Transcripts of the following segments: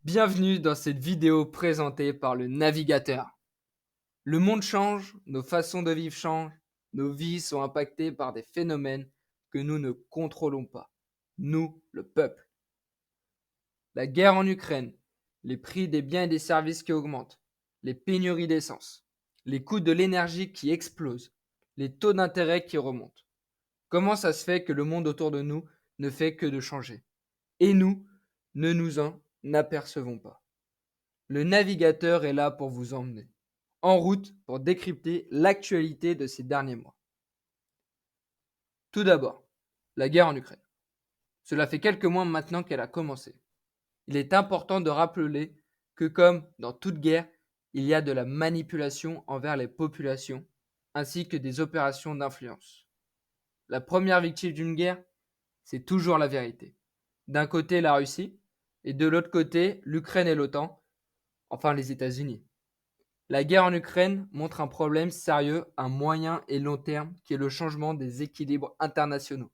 Bienvenue dans cette vidéo présentée par le navigateur. Le monde change, nos façons de vivre changent, nos vies sont impactées par des phénomènes que nous ne contrôlons pas. Nous, le peuple. La guerre en Ukraine, les prix des biens et des services qui augmentent, les pénuries d'essence, les coûts de l'énergie qui explosent, les taux d'intérêt qui remontent. Comment ça se fait que le monde autour de nous ne fait que de changer? Et nous, ne nous en apercevons pas. Le navigateur est là pour vous emmener en route pour décrypter l'actualité de ces derniers mois. Tout d'abord, la guerre en Ukraine. Cela fait quelques mois maintenant qu'elle a commencé. Il est important de rappeler que comme dans toute guerre, il y a de la manipulation envers les populations ainsi que des opérations d'influence. La première victime d'une guerre, c'est toujours la vérité. D'un côté, la Russie, et de l'autre côté, l'Ukraine et l'OTAN, enfin les États-Unis. La guerre en Ukraine montre un problème sérieux à moyen et long terme qui est le changement des équilibres internationaux,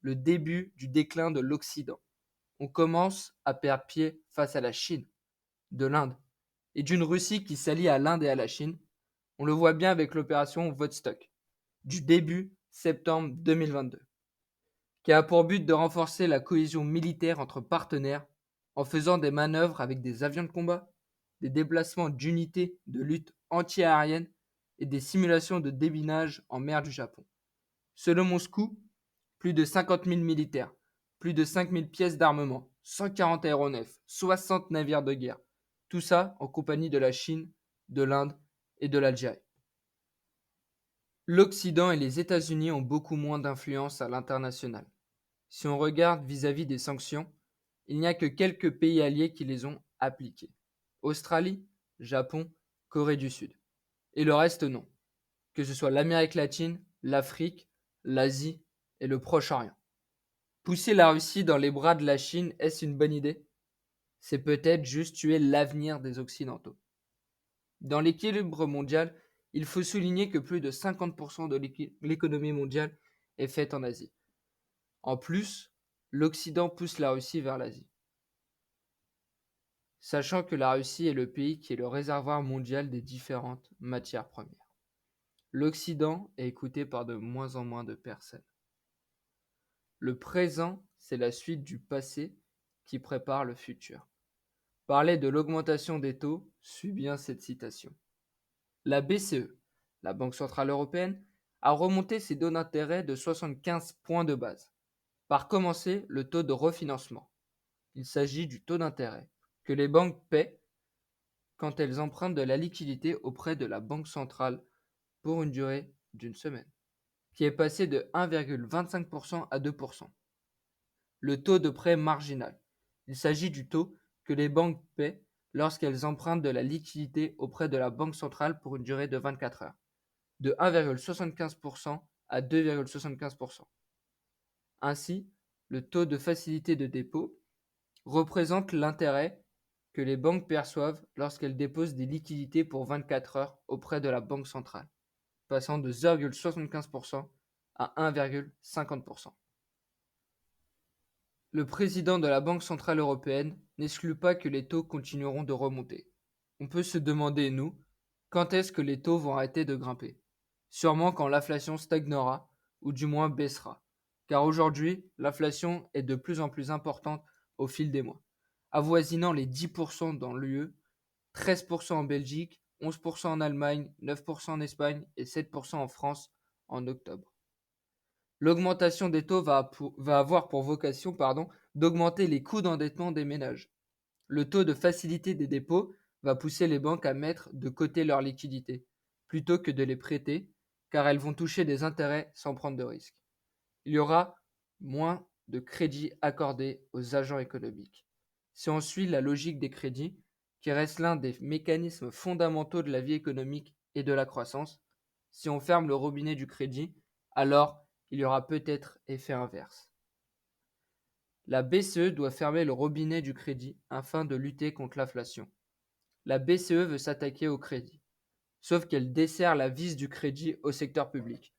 le début du déclin de l'Occident. On commence à perdre pied face à la Chine, de l'Inde, et d'une Russie qui s'allie à l'Inde et à la Chine. On le voit bien avec l'opération Vostok, du début septembre 2022, qui a pour but de renforcer la cohésion militaire entre partenaires en faisant des manœuvres avec des avions de combat, des déplacements d'unités de lutte anti-aérienne et des simulations de déminage en mer du Japon. Selon Moscou, plus de 50 000 militaires, plus de 5 000 pièces d'armement, 140 aéronefs, 60 navires de guerre, tout ça en compagnie de la Chine, de l'Inde et de l'Algérie. L'Occident et les États-Unis ont beaucoup moins d'influence à l'international. Si on regarde vis-à-vis des sanctions, il n'y a que quelques pays alliés qui les ont appliquées. Australie, Japon, Corée du Sud. Et le reste non. Que ce soit l'Amérique latine, l'Afrique, l'Asie et le Proche-Orient. Pousser la Russie dans les bras de la Chine, est-ce une bonne idée? C'est peut-être juste tuer l'avenir des Occidentaux. Dans l'équilibre mondial, il faut souligner que plus de 50% de l'économie mondiale est faite en Asie. En plus, l'Occident pousse la Russie vers l'Asie. Sachant que la Russie est le pays qui est le réservoir mondial des différentes matières premières. L'Occident est écouté par de moins en moins de personnes. Le présent, c'est la suite du passé qui prépare le futur. Parler de l'augmentation des taux suit bien cette citation. La BCE, la Banque centrale européenne, a remonté ses taux d'intérêt de 75 points de base. Par commencer le taux de refinancement. Il s'agit du taux d'intérêt que les banques paient quand elles empruntent de la liquidité auprès de la Banque centrale pour une durée d'une semaine, qui est passé de 1,25% à 2%. Le taux de prêt marginal. Il s'agit du taux que les banques paient lorsqu'elles empruntent de la liquidité auprès de la Banque centrale pour une durée de 24 heures, de 1,75% à 2,75%. Ainsi, le taux de facilité de dépôt représente l'intérêt que les banques perçoivent lorsqu'elles déposent des liquidités pour 24 heures auprès de la Banque centrale, passant de 0,75% à 1,50%. Le président de la Banque centrale européenne n'exclut pas que les taux continueront de remonter. On peut se demander, nous, quand est-ce que les taux vont arrêter de grimper? Sûrement quand l'inflation stagnera, ou du moins baissera. Car aujourd'hui, l'inflation est de plus en plus importante au fil des mois, avoisinant les 10% dans l'UE, 13% en Belgique, 11% en Allemagne, 9% en Espagne et 7% en France en octobre. L'augmentation des taux va avoir pour vocation d'augmenter les coûts d'endettement des ménages. Le taux de facilité des dépôts va pousser les banques à mettre de côté leurs liquidités, plutôt que de les prêter, car elles vont toucher des intérêts sans prendre de risques. Il y aura moins de crédits accordés aux agents économiques. Si on suit la logique des crédits, qui reste l'un des mécanismes fondamentaux de la vie économique et de la croissance, si on ferme le robinet du crédit, alors il y aura peut-être effet inverse. La BCE doit fermer le robinet du crédit afin de lutter contre l'inflation. La BCE veut s'attaquer au crédit, sauf qu'elle dessert la vis du crédit au secteur public.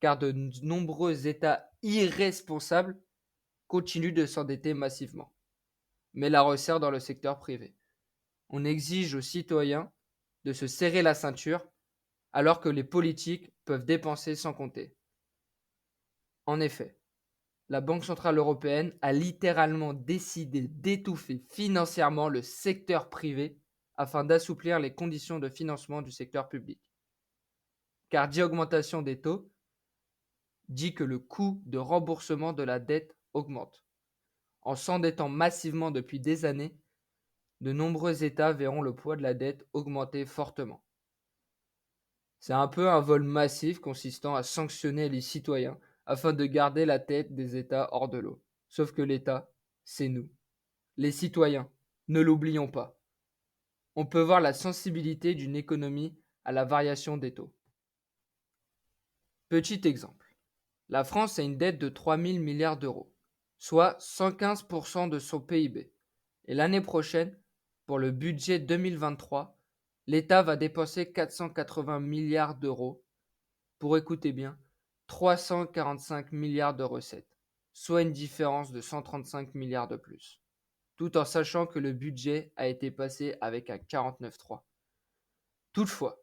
car de nombreux États irresponsables continuent de s'endetter massivement, mais la resserrent dans le secteur privé. On exige aux citoyens de se serrer la ceinture alors que les politiques peuvent dépenser sans compter. En effet, la Banque centrale européenne a littéralement décidé d'étouffer financièrement le secteur privé afin d'assouplir les conditions de financement du secteur public. Car dit augmentation des taux, dit que le coût de remboursement de la dette augmente. En s'endettant massivement depuis des années, de nombreux États verront le poids de la dette augmenter fortement. C'est un peu un vol massif consistant à sanctionner les citoyens afin de garder la tête des États hors de l'eau. Sauf que l'État, c'est nous. Les citoyens, ne l'oublions pas. On peut voir la sensibilité d'une économie à la variation des taux. Petit exemple. La France a une dette de 3 000 milliards d'euros, soit 115% de son PIB. Et l'année prochaine, pour le budget 2023, l'État va dépenser 480 milliards d'euros pour, écouter bien, 345 milliards de recettes, soit une différence de 135 milliards de plus, tout en sachant que le budget a été passé avec un 49.3. Toutefois,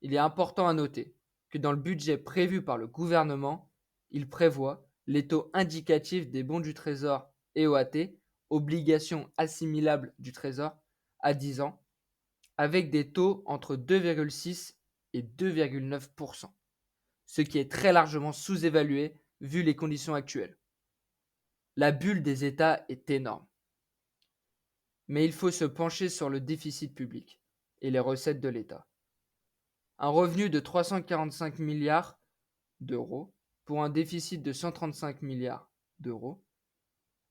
il est important à noter que dans le budget prévu par le gouvernement, il prévoit les taux indicatifs des bons du Trésor et OAT, obligations assimilables du Trésor, à 10 ans, avec des taux entre 2,6 et 2,9%, ce qui est très largement sous-évalué vu les conditions actuelles. La bulle des États est énorme. Mais il faut se pencher sur le déficit public et les recettes de l'État. Un revenu de 345 milliards d'euros pour un déficit de 135 milliards d'euros.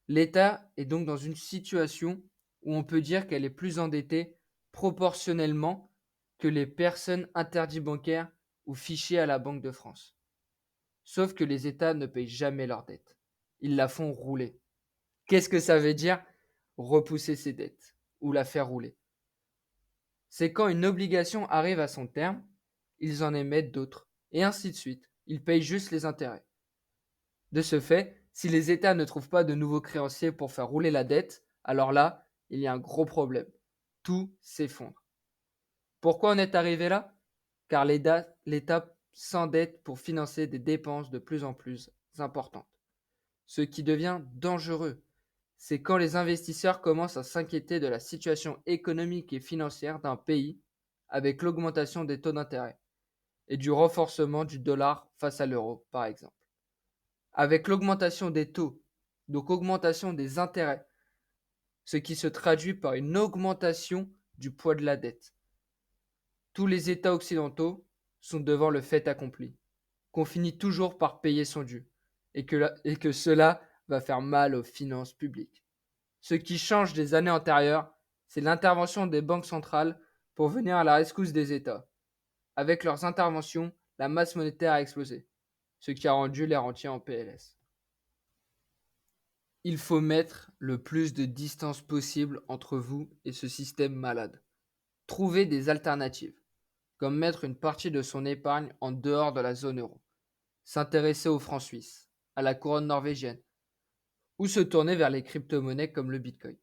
L'État est donc dans une situation où on peut dire qu'elle est plus endettée proportionnellement que les personnes interdites bancaires ou fichées à la Banque de France. Sauf que les États ne payent jamais leurs dettes. Ils la font rouler. Qu'est-ce que ça veut dire repousser ses dettes ou la faire rouler? C'est quand une obligation arrive à son terme, ils en émettent d'autres, et ainsi de suite. Ils payent juste les intérêts. De ce fait, si les États ne trouvent pas de nouveaux créanciers pour faire rouler la dette, alors là, il y a un gros problème. Tout s'effondre. Pourquoi on est arrivé là? Car l'État s'endette pour financer des dépenses de plus en plus importantes. Ce qui devient dangereux, c'est quand les investisseurs commencent à s'inquiéter de la situation économique et financière d'un pays avec l'augmentation des taux d'intérêt et du renforcement du dollar face à l'euro, par exemple. Avec l'augmentation des taux, donc augmentation des intérêts, ce qui se traduit par une augmentation du poids de la dette. Tous les États occidentaux sont devant le fait accompli, qu'on finit toujours par payer son dû, et que cela va faire mal aux finances publiques. Ce qui change des années antérieures, c'est l'intervention des banques centrales pour venir à la rescousse des États. Avec leurs interventions, la masse monétaire a explosé, ce qui a rendu les rentiers en PLS. Il faut mettre le plus de distance possible entre vous et ce système malade. Trouver des alternatives, comme mettre une partie de son épargne en dehors de la zone euro, s'intéresser aux francs suisses, à la couronne norvégienne, ou se tourner vers les crypto-monnaies comme le Bitcoin.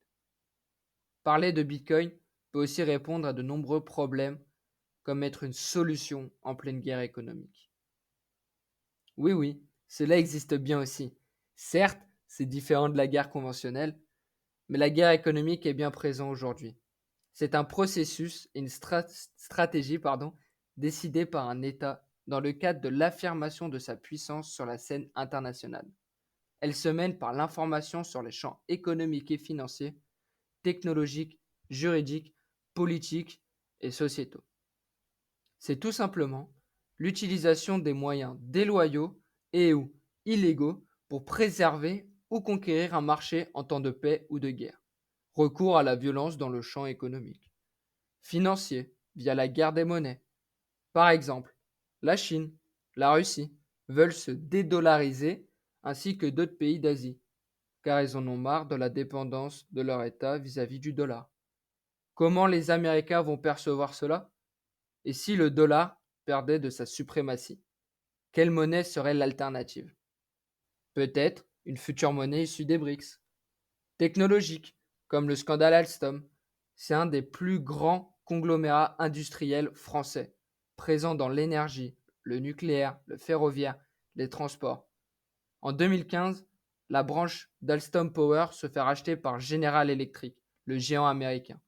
Parler de Bitcoin peut aussi répondre à de nombreux problèmes, comme être une solution en pleine guerre économique. Oui, oui, cela existe bien aussi. Certes, c'est différent de la guerre conventionnelle, mais la guerre économique est bien présente aujourd'hui. C'est un processus et une stratégie décidée par un État dans le cadre de l'affirmation de sa puissance sur la scène internationale. Elle se mène par l'information sur les champs économiques et financiers, technologiques, juridiques, politiques et sociétaux. C'est tout simplement l'utilisation des moyens déloyaux et ou illégaux pour préserver ou conquérir un marché en temps de paix ou de guerre. Recours à la violence dans le champ économique. Financier, via la guerre des monnaies. Par exemple, la Chine, la Russie veulent se dédollariser ainsi que d'autres pays d'Asie, car ils en ont marre de la dépendance de leur État vis-à-vis du dollar. Comment les Américains vont percevoir cela? Et si le dollar perdait de sa suprématie? Quelle monnaie serait l'alternative? Peut-être une future monnaie issue des BRICS. Technologique, comme le scandale Alstom. C'est un des plus grands conglomérats industriels français, présent dans l'énergie, le nucléaire, le ferroviaire, les transports. En 2015, la branche d'Alstom Power se fait racheter par General Electric, le géant américain,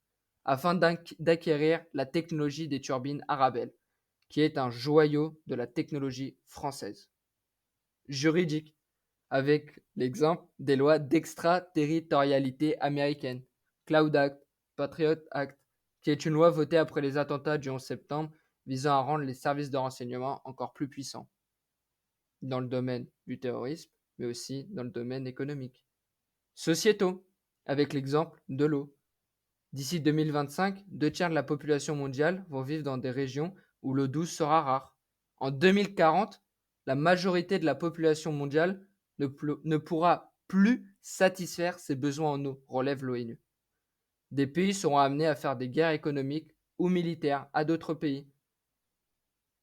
afin d'acquérir la technologie des turbines Arabelle, qui est un joyau de la technologie française. Juridique, avec l'exemple des lois d'extraterritorialité américaine, Cloud Act, Patriot Act, qui est une loi votée après les attentats du 11 septembre visant à rendre les services de renseignement encore plus puissants dans le domaine du terrorisme, mais aussi dans le domaine économique. Sociétaux, avec l'exemple de l'eau. D'ici 2025, 2 tiers de la population mondiale vont vivre dans des régions où l'eau douce sera rare. En 2040, la majorité de la population mondiale ne pourra plus satisfaire ses besoins en eau, relève l'ONU. Des pays seront amenés à faire des guerres économiques ou militaires à d'autres pays.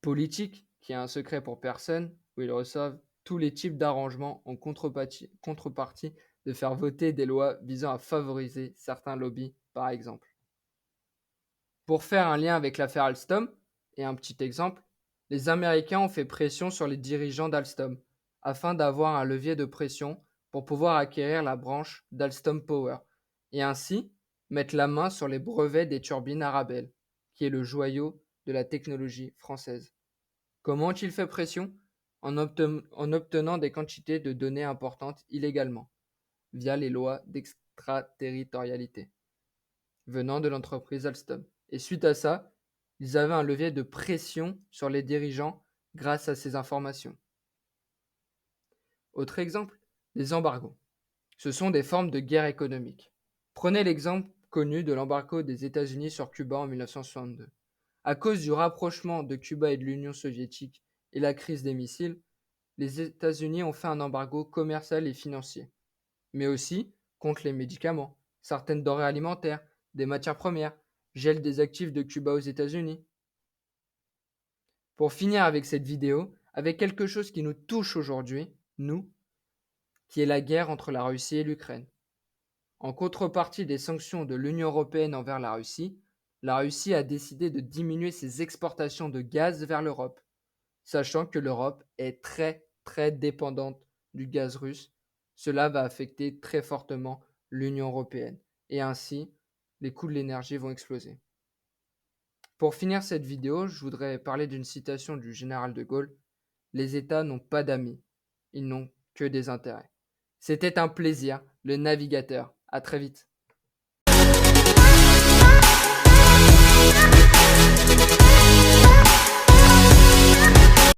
Politique, qui est un secret pour personne, où ils reçoivent tous les types d'arrangements en contrepartie de faire voter des lois visant à favoriser certains lobbies, par exemple. Pour faire un lien avec l'affaire Alstom, et un petit exemple, les Américains ont fait pression sur les dirigeants d'Alstom, afin d'avoir un levier de pression pour pouvoir acquérir la branche d'Alstom Power, et ainsi mettre la main sur les brevets des turbines Arabelle, qui est le joyau de la technologie française. Comment ont-ils fait pression? En obtenant des quantités de données importantes illégalement, via les lois d'extraterritorialité, venant de l'entreprise Alstom. Et suite à ça, ils avaient un levier de pression sur les dirigeants grâce à ces informations. Autre exemple, les embargos. Ce sont des formes de guerre économique. Prenez l'exemple connu de l'embargo des États-Unis sur Cuba en 1962. À cause du rapprochement de Cuba et de l'Union soviétique et la crise des missiles, les États-Unis ont fait un embargo commercial et financier, mais aussi contre les médicaments, certaines denrées alimentaires, des matières premières, gel des actifs de Cuba aux États-Unis. Pour finir avec cette vidéo, avec quelque chose qui nous touche aujourd'hui, nous, qui est la guerre entre la Russie et l'Ukraine. En contrepartie des sanctions de l'Union européenne envers la Russie a décidé de diminuer ses exportations de gaz vers l'Europe, sachant que l'Europe est très très dépendante du gaz russe. Cela va affecter très fortement l'Union européenne et ainsi les coûts de l'énergie vont exploser. Pour finir cette vidéo, je voudrais parler d'une citation du général de Gaulle. Les États n'ont pas d'amis, ils n'ont que des intérêts. C'était un plaisir, le navigateur. À très vite.